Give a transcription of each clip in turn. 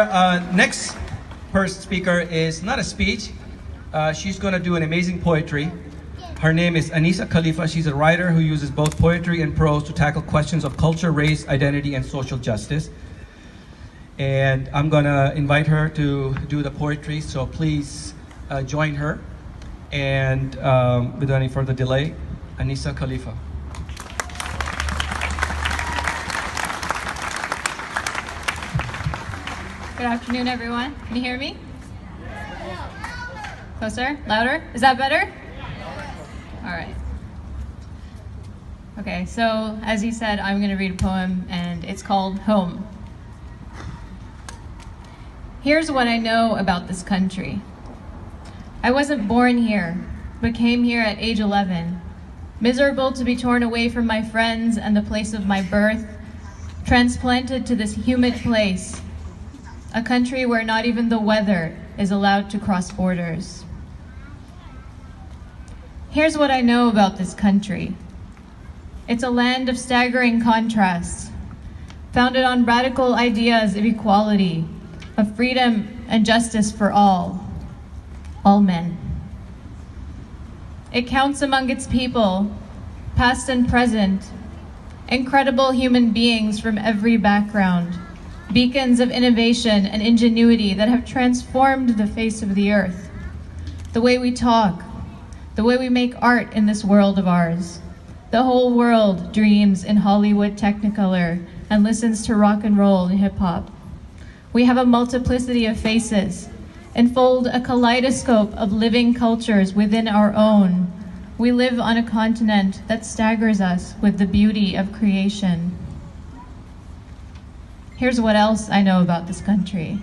Our next first speaker is not a speech. She's going to do an amazing poetry. Her name is Anissa Khalifa. She's a writer who uses both poetry and prose to tackle questions of culture, race, identity, and social justice. And I'm going to invite her to do the poetry, so please join her. And without any further delay, Anissa Khalifa. Good afternoon, everyone. Can you hear me? Closer? Louder? Is that better? All right. Okay, so as he said, I'm going to read a poem, and it's called Home. Here's what I know about this country. I wasn't born here, but came here at age 11, miserable to be torn away from my friends and the place of my birth, transplanted to this humid place, a country where not even the weather is allowed to cross borders. Here's what I know about this country. It's a land of staggering contrasts, founded on radical ideas of equality, of freedom and justice for all men. It counts among its people, past and present, incredible human beings from every background, beacons of innovation and ingenuity that have transformed the face of the earth, the way we talk, the way we make art in this world of ours. The whole world dreams in Hollywood Technicolor and listens to rock and roll and hip hop. We have a multiplicity of faces, enfold a kaleidoscope of living cultures within our own. We live on a continent that staggers us with the beauty of creation. Here's what else I know about this country.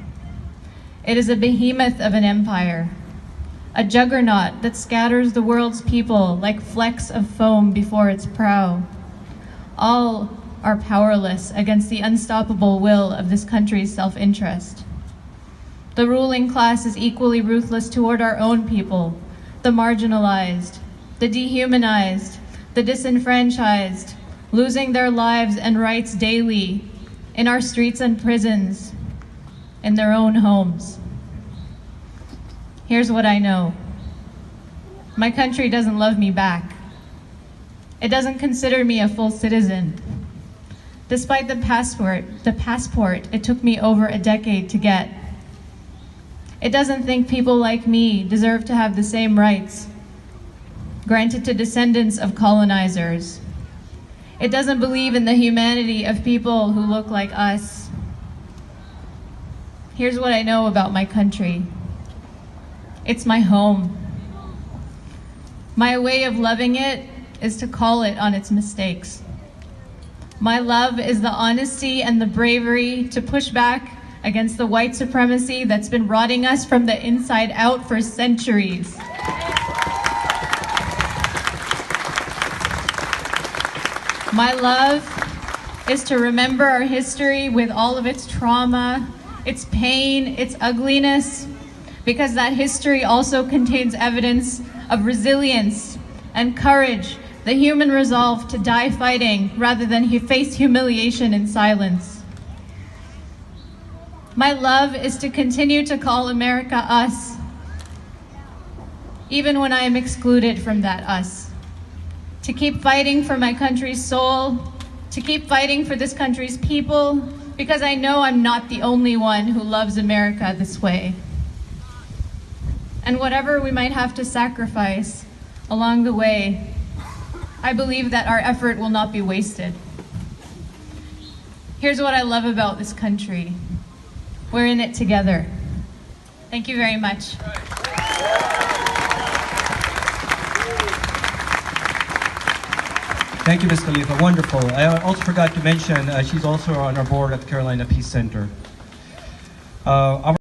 It is a behemoth of an empire, a juggernaut that scatters the world's people like flecks of foam before its prow. All are powerless against the unstoppable will of this country's self-interest. The ruling class is equally ruthless toward our own people, the marginalized, the dehumanized, the disenfranchised, losing their lives and rights daily in our streets and prisons, in their own homes. Here's what I know. My country doesn't love me back. It doesn't consider me a full citizen. Despite the passport it took me over a decade to get. It doesn't think people like me deserve to have the same rights granted to descendants of colonizers. It doesn't believe in the humanity of people who look like us. Here's what I know about my country. It's my home. My way of loving it is to call it on its mistakes. My love is the honesty and the bravery to push back against the white supremacy that's been rotting us from the inside out for centuries. My love is to remember our history with all of its trauma, its pain, its ugliness, because that history also contains evidence of resilience and courage, the human resolve to die fighting rather than face humiliation in silence. My love is to continue to call America us, even when I am excluded from that us. To keep fighting for my country's soul, to keep fighting for this country's people, because I know I'm not the only one who loves America this way. And whatever we might have to sacrifice along the way, I believe that our effort will not be wasted. Here's what I love about this country. We're in it together. Thank you very much. Thank you, Ms. Khalifa. Wonderful. I also forgot to mention she's also on our board at the Carolina Peace Center.